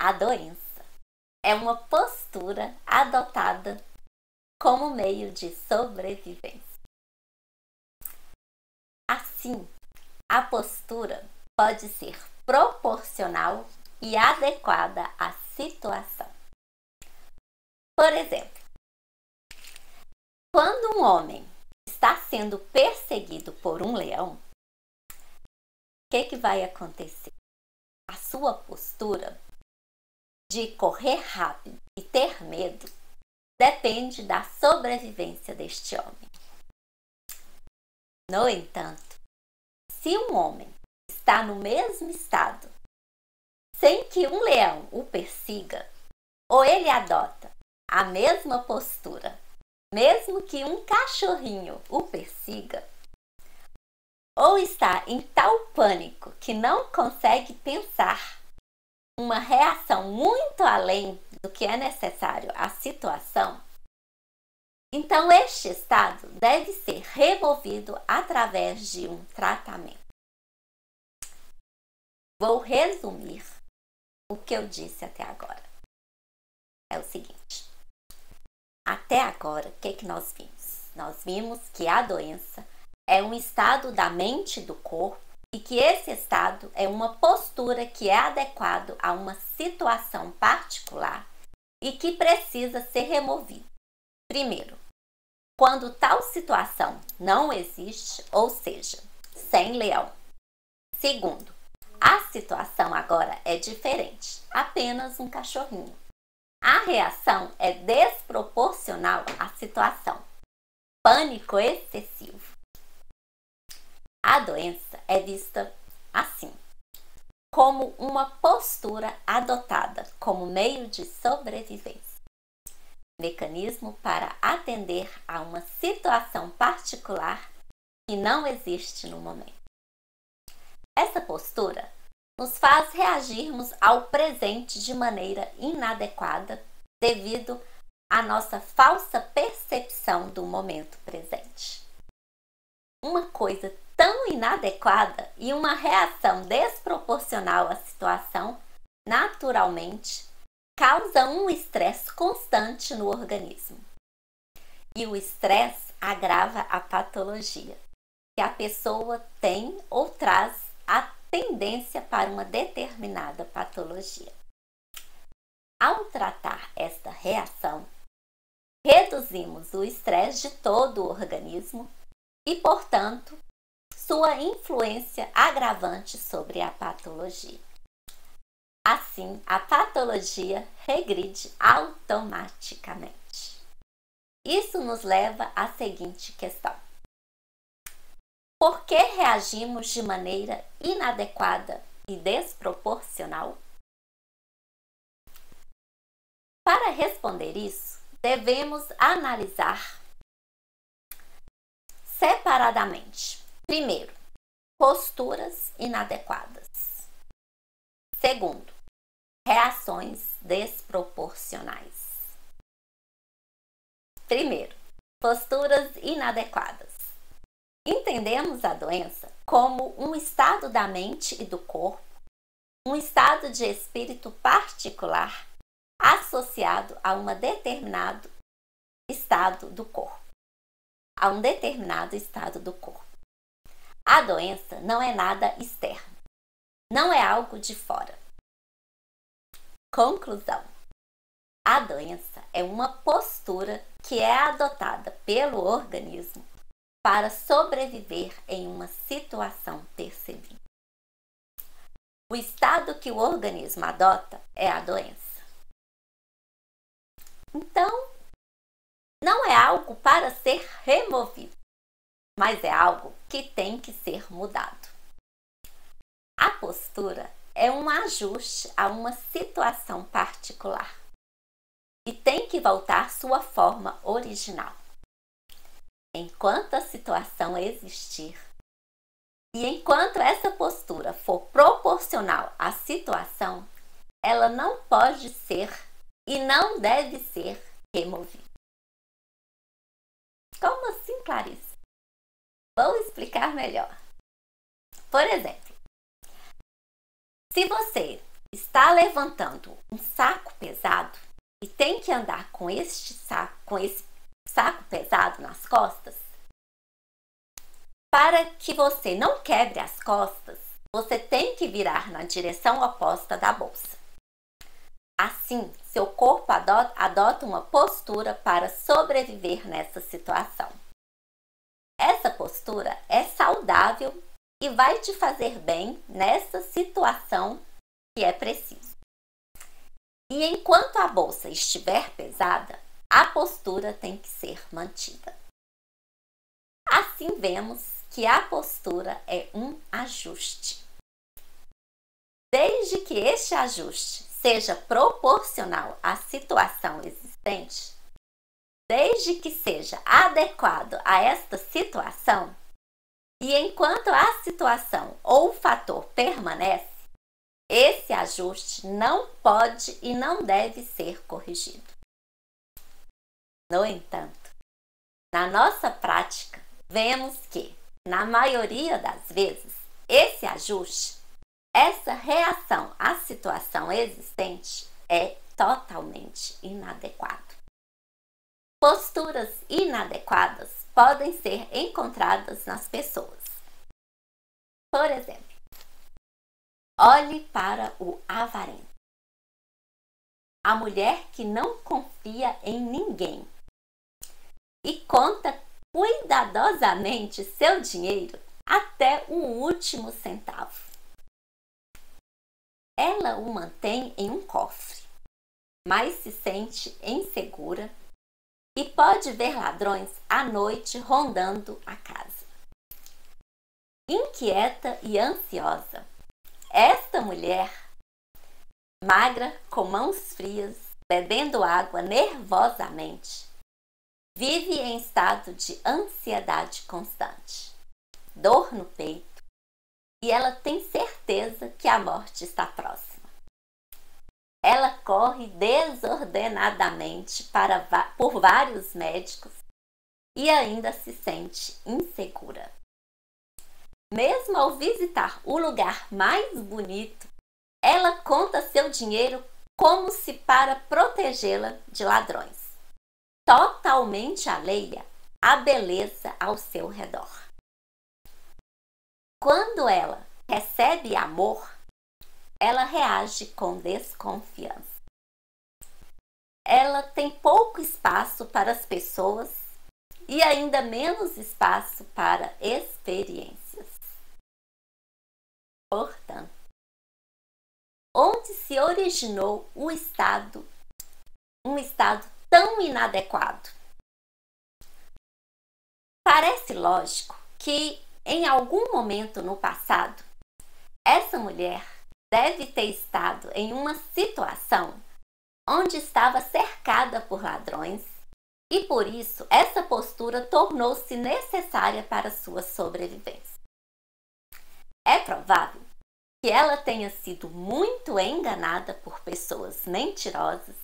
A doença é uma postura adotada como meio de sobrevivência. Assim, a postura pode ser proporcional e adequada à situação. Por exemplo, quando um homem está sendo perseguido por um leão, o que vai acontecer? A sua postura de correr rápido e ter medo depende da sobrevivência deste homem. No entanto, se um homem está no mesmo estado, sem que um leão o persiga, ou ele adota a mesma postura, mesmo que um cachorrinho o persiga, ou está em tal pânico que não consegue pensar uma reação muito além do que é necessário à situação, então este estado deve ser removido através de um tratamento. Vou resumir o que eu disse até agora. É o seguinte: até agora, o que nós vimos? Nós vimos que a doença é um estado da mente e do corpo e que esse estado é uma postura que é adequado a uma situação particular e que precisa ser removido. Primeiro, quando tal situação não existe, ou seja, sem leão. Segundo, a situação agora é diferente, apenas um cachorrinho. A reação é desproporcional à situação. Pânico excessivo. A doença é vista assim, como uma postura adotada como meio de sobrevivência, mecanismo para atender a uma situação particular que não existe no momento. Essa postura nos faz reagirmos ao presente de maneira inadequada devido à nossa falsa percepção do momento presente. Uma coisa tão inadequada e uma reação desproporcional à situação, naturalmente, causa um estresse constante no organismo. E o estresse agrava a patologia, que a pessoa tem ou traz a tendência para uma determinada patologia. Ao tratar esta reação, reduzimos o estresse de todo o organismo e, portanto, sua influência agravante sobre a patologia. Assim, a patologia regride automaticamente. Isso nos leva à seguinte questão: por que reagimos de maneira inadequada e desproporcional? Para responder isso, devemos analisar separadamente. Primeiro, posturas inadequadas. Segundo, reações desproporcionais. Primeiro, posturas inadequadas. Entendemos a doença como um estado da mente e do corpo, um estado de espírito particular associado a um determinado estado do corpo. A doença não é nada externo, não é algo de fora. Conclusão: a doença é uma postura que é adotada pelo organismo para sobreviver em uma situação percebida. O estado que o organismo adota é a doença. Então, não é algo para ser removido, mas é algo que tem que ser mudado. A postura é um ajuste a uma situação particular e tem que voltar à sua forma original. Enquanto a situação existir e enquanto essa postura for proporcional à situação, ela não pode ser e não deve ser removida. Como assim, Clarice? Vou explicar melhor. Por exemplo, se você está levantando um saco pesado e tem que andar com esse saco pesado nas costas, para que você não quebre as costas, você tem que virar na direção oposta da bolsa. Assim, seu corpo adota uma postura para sobreviver nessa situação. Essa postura é saudável e vai te fazer bem nessa situação que é preciso. E enquanto a bolsa estiver pesada, a postura tem que ser mantida. Assim vemos que a postura é um ajuste. Desde que este ajuste seja proporcional à situação existente, desde que seja adequado a esta situação, e enquanto a situação ou o fator permanece, esse ajuste não pode e não deve ser corrigido. No entanto, na nossa prática, vemos que, na maioria das vezes, esse ajuste, essa reação à situação existente é totalmente inadequado. Posturas inadequadas podem ser encontradas nas pessoas. Por exemplo, olhe para o avarento. A mulher que não confia em ninguém e conta cuidadosamente seu dinheiro até o último centavo. Ela o mantém em um cofre, mas se sente insegura e pode ver ladrões à noite rondando a casa. Inquieta e ansiosa, esta mulher, magra, com mãos frias, bebendo água nervosamente, vive em estado de ansiedade constante, dor no peito, e ela tem certeza que a morte está próxima. Ela corre desordenadamente por vários médicos e ainda se sente insegura. Mesmo ao visitar o lugar mais bonito, ela conta seu dinheiro como se para protegê-la de ladrões, totalmente alheia à beleza ao seu redor. Quando ela recebe amor, ela reage com desconfiança. Ela tem pouco espaço para as pessoas e ainda menos espaço para experiências. Portanto, onde se originou um estado tão inadequado? Parece lógico que, em algum momento no passado, essa mulher deve ter estado em uma situação onde estava cercada por ladrões e, por isso, essa postura tornou-se necessária para sua sobrevivência. É provável que ela tenha sido muito enganada por pessoas mentirosas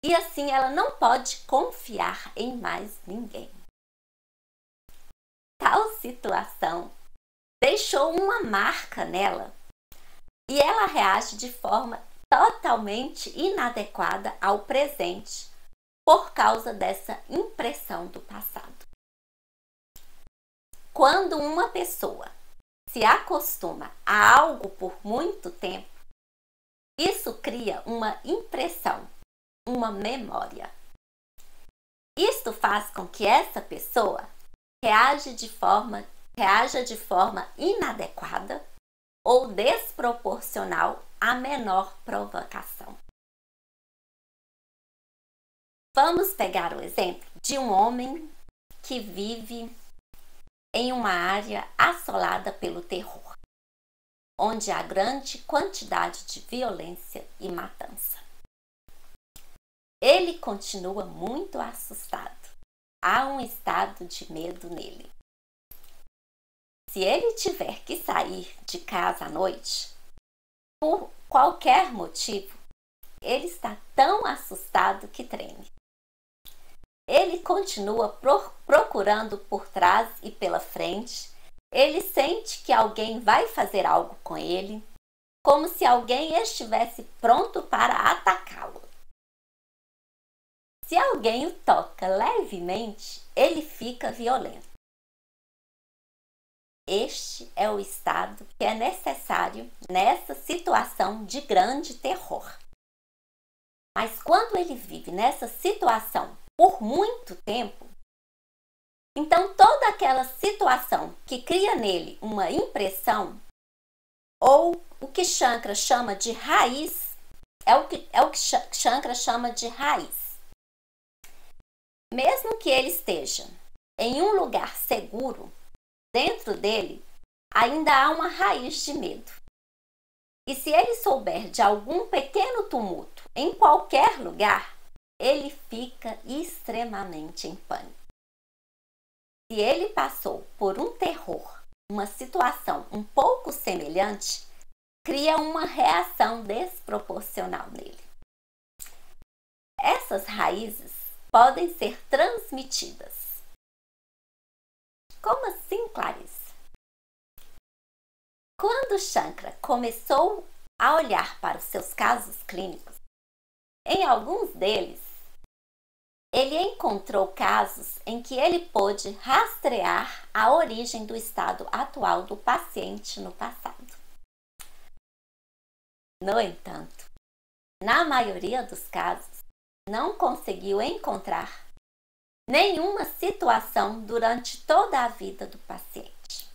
e, assim, ela não pode confiar em mais ninguém. Tal situação deixou uma marca nela e ela reage de forma totalmente inadequada ao presente por causa dessa impressão do passado. Quando uma pessoa se acostuma a algo por muito tempo, isso cria uma impressão, uma memória. Isto faz com que essa pessoa reaja de forma inadequada ou desproporcional à menor provocação. Vamos pegar o exemplo de um homem que vive em uma área assolada pelo terror, onde há grande quantidade de violência e matança. Ele continua muito assustado. Há um estado de medo nele. Se ele tiver que sair de casa à noite, por qualquer motivo, ele está tão assustado que treme. Ele continua procurando por trás e pela frente. Ele sente que alguém vai fazer algo com ele. como se alguém estivesse pronto para atacá-lo. Se alguém o toca levemente, ele fica violento. Este é o estado que é necessário nessa situação de grande terror. Mas quando ele vive nessa situação por muito tempo, então toda aquela situação que cria nele uma impressão, ou o que Shankara chama de raiz, é o que Shankara chama de raiz. Mesmo que ele esteja em um lugar seguro, dentro dele ainda há uma raiz de medo. E se ele souber de algum pequeno tumulto em qualquer lugar, ele fica extremamente em pânico. Se ele passou por um terror, uma situação um pouco semelhante, cria uma reação desproporcional nele. Essas raízes podem ser transmitidas. Como assim, Clarice? Quando Shankara começou a olhar para os seus casos clínicos, em alguns deles, ele encontrou casos em que ele pôde rastrear a origem do estado atual do paciente no passado. No entanto, na maioria dos casos, não conseguiu encontrar nenhuma situação durante toda a vida do paciente.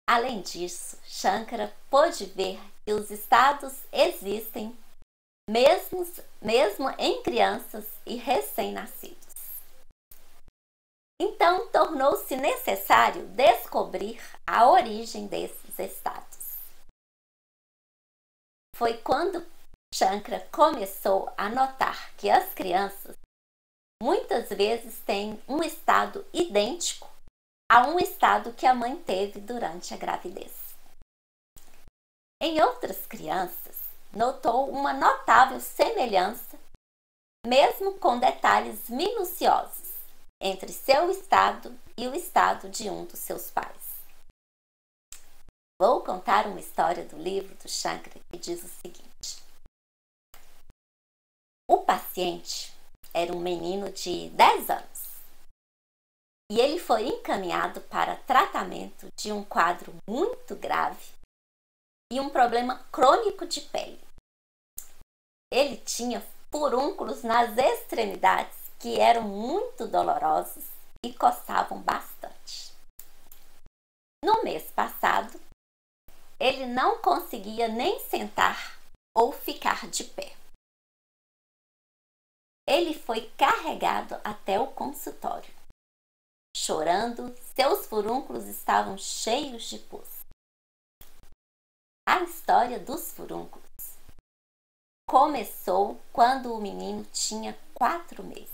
Além disso, Shankara pôde ver que os estados existem mesmo em crianças e recém-nascidos. Então, tornou-se necessário descobrir a origem desses estados. Foi quando Shankara começou a notar que as crianças muitas vezes têm um estado idêntico a um estado que a mãe teve durante a gravidez. Em outras crianças, notou uma notável semelhança, mesmo com detalhes minuciosos, entre seu estado e o estado de um dos seus pais. Vou contar uma história do livro do Shankara que diz o seguinte. O paciente era um menino de 10 anos e ele foi encaminhado para tratamento de um quadro muito grave e um problema crônico de pele. Ele tinha furúnculos nas extremidades que eram muito dolorosos e coçavam bastante. No mês passado, ele não conseguia nem sentar ou ficar de pé. Ele foi carregado até o consultório. Chorando, seus furúnculos estavam cheios de pus. A história dos furúnculos começou quando o menino tinha 4 meses.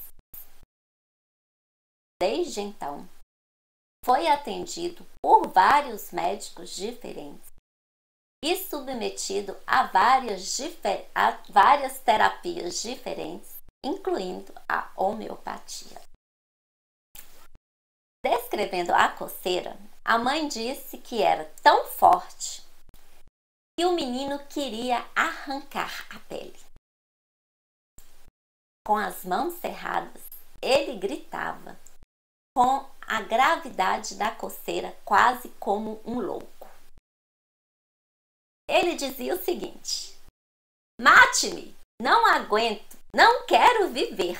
Desde então, foi atendido por vários médicos diferentes e submetido a várias terapias diferentes, incluindo a homeopatia. Descrevendo a coceira, a mãe disse que era tão forte que o menino queria arrancar a pele. Com as mãos cerradas, ele gritava, com a gravidade da coceira quase como um louco. Ele dizia o seguinte: "Mate-me! Não aguento! Não quero viver!"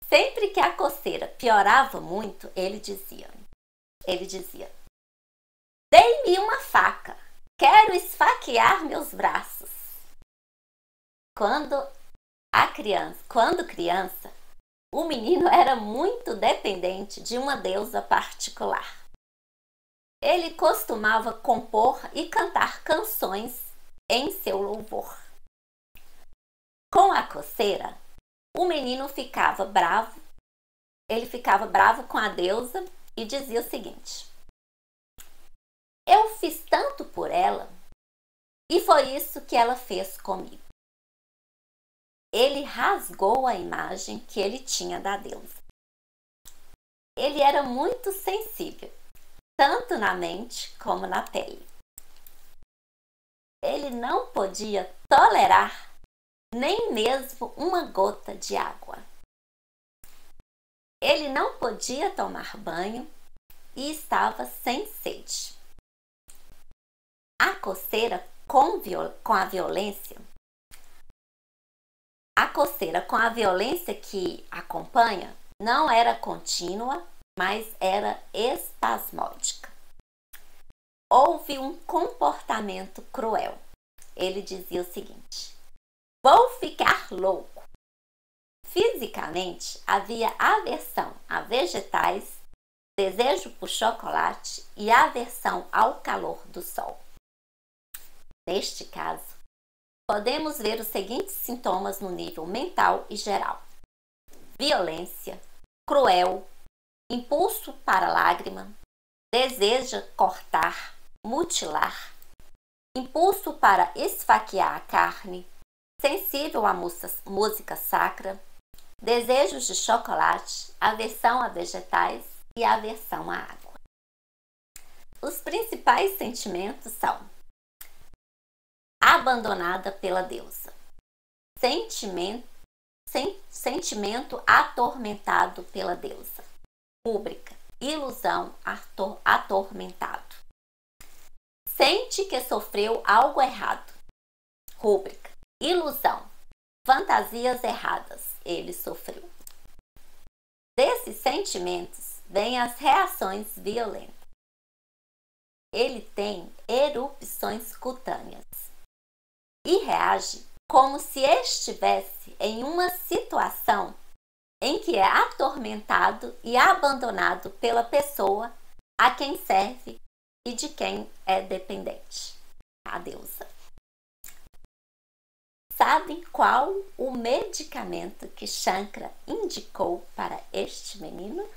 Sempre que a coceira piorava muito, ele dizia: "Dê-me uma faca! Quero esfaquear meus braços!" Quando criança, o menino era muito dependente de uma deusa particular. Ele costumava compor e cantar canções em seu louvor. Com a coceira, o menino ficava bravo. Ele ficava bravo com a deusa e dizia o seguinte: "Eu fiz tanto por ela e foi isso que ela fez comigo." Ele rasgou a imagem que ele tinha da deusa. Ele era muito sensível, tanto na mente como na pele. ele não podia tolerar nem mesmo uma gota de água. Ele não podia tomar banho e estava sem sede. A coceira com a violência que acompanha não era contínua, mas era espasmódica. Houve um comportamento cruel. Ele dizia o seguinte: vou ficar louco. Fisicamente, havia aversão a vegetais, desejo por chocolate e aversão ao calor do sol. Neste caso, podemos ver os seguintes sintomas no nível mental e geral: violência, cruel, impulso para lágrima, deseja cortar, mutilar, impulso para esfaquear a carne, sensível à música sacra, desejos de chocolate, aversão a vegetais e aversão à água. Os principais sentimentos são: abandonada pela deusa, sentimento atormentado pela deusa, rúbrica, ilusão atormentado, sente que sofreu algo errado, rúbrica, ilusão, fantasias erradas, ele sofreu. Desses sentimentos vêm as reações violentas. Ele tem erupções cutâneas e reage como se estivesse em uma situação em que é atormentado e abandonado pela pessoa a quem serve e de quem é dependente, a deusa. Sabem qual o medicamento que Shankara indicou para este menino?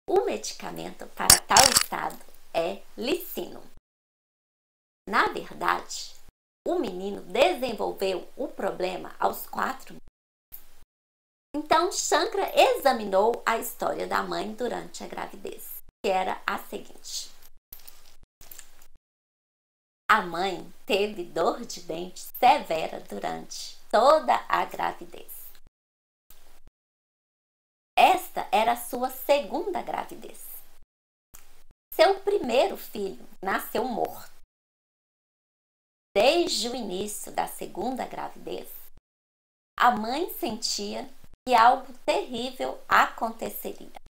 O medicamento para tal estado é licínio. Na verdade, o menino desenvolveu o problema aos 4 meses. Então, Shankara examinou a história da mãe durante a gravidez, que era a seguinte: a mãe teve dor de dente severa durante toda a gravidez. Esta era a sua segunda gravidez. Seu primeiro filho nasceu morto. Desde o início da segunda gravidez, a mãe sentia que algo terrível aconteceria.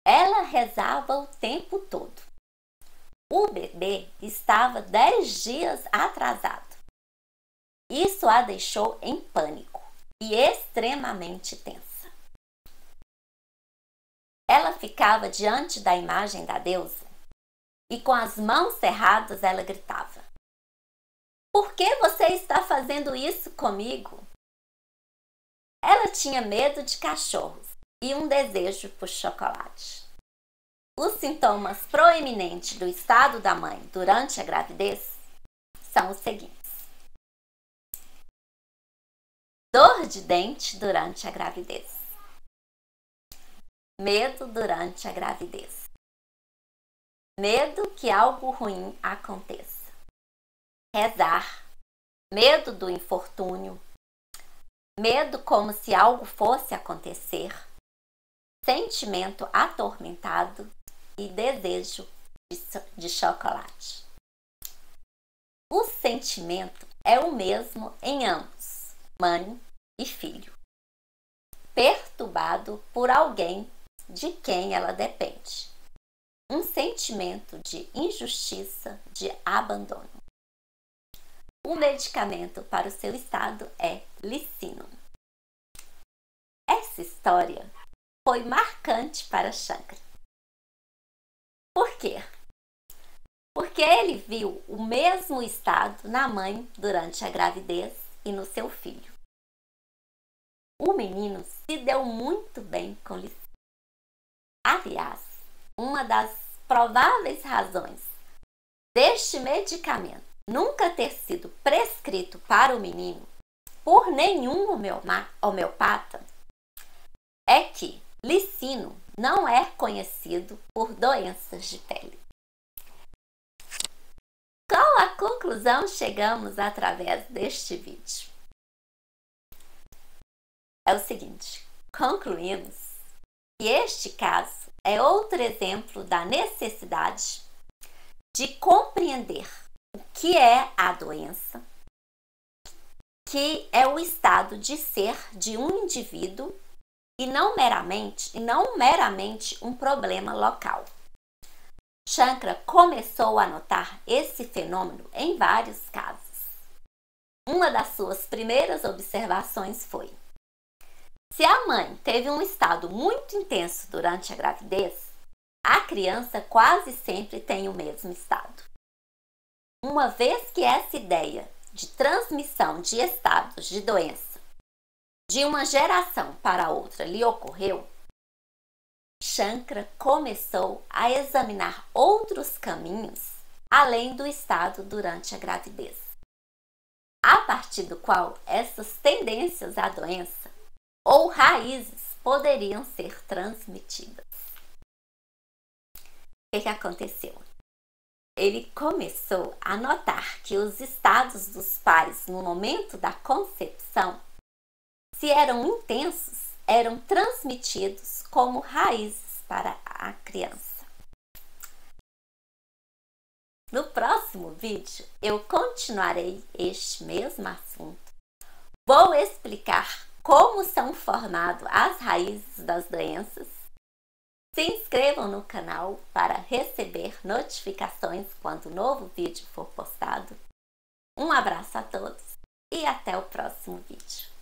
Ela rezava o tempo todo. O bebê estava 10 dias atrasado. Isso a deixou em pânico e extremamente tensa. Ela ficava diante da imagem da deusa e com as mãos cerradas ela gritava: por que você está fazendo isso comigo? Ela tinha medo de cachorros e um desejo por chocolate. Os sintomas proeminentes do estado da mãe durante a gravidez são os seguintes: dor de dente durante a gravidez, medo durante a gravidez, medo que algo ruim aconteça, rezar, medo do infortúnio, medo como se algo fosse acontecer, sentimento atormentado e desejo de chocolate. O sentimento é o mesmo em ambos, mãe e filho, perturbado por alguém de quem ela depende. Um sentimento de injustiça, de abandono. O medicamento para o seu estado é licínio. Essa história foi marcante para Shankara. Por quê? Porque ele viu o mesmo estado na mãe durante a gravidez e no seu filho. O menino se deu muito bem com licínio. Aliás, uma das prováveis razões deste medicamento nunca ter sido prescrito para o menino por nenhum homeopata é que licínio não é conhecido por doenças de pele. conclusão chegamos através deste vídeo? É o seguinte, concluímos que este caso é outro exemplo da necessidade de compreender o que é a doença, que é o estado de ser de um indivíduo e não meramente um problema local. Shankara começou a notar esse fenômeno em vários casos. Uma das suas primeiras observações foi: se a mãe teve um estado muito intenso durante a gravidez, a criança quase sempre tem o mesmo estado. Uma vez que essa ideia de transmissão de estados de doença de uma geração para outra lhe ocorreu, Shankara começou a examinar outros caminhos além do estado durante a gravidez, a partir do qual essas tendências à doença ou raízes poderiam ser transmitidas. O que aconteceu? Ele começou a notar que os estados dos pais no momento da concepção, se eram intensos, eram transmitidos como raízes para a criança. No próximo vídeo, eu continuarei este mesmo assunto. Vou explicar como são formadas as raízes das doenças. Se inscrevam no canal para receber notificações quando o novo vídeo for postado. Um abraço a todos e até o próximo vídeo.